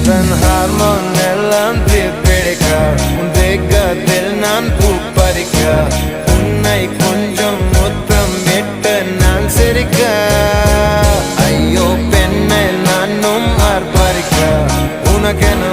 உந்தன் ஹார்மோன் எல்லாம் தீர்ப்பிடிக்க உன் வேகத்தில் நான் பூப்பறிக்க உன்னை கொஞ்சம் முத்தம் விட்டு நான் சிரிக்க ஐயோ பெண்ணை நானும் ஆர்ப்பரிக்க உனக்கென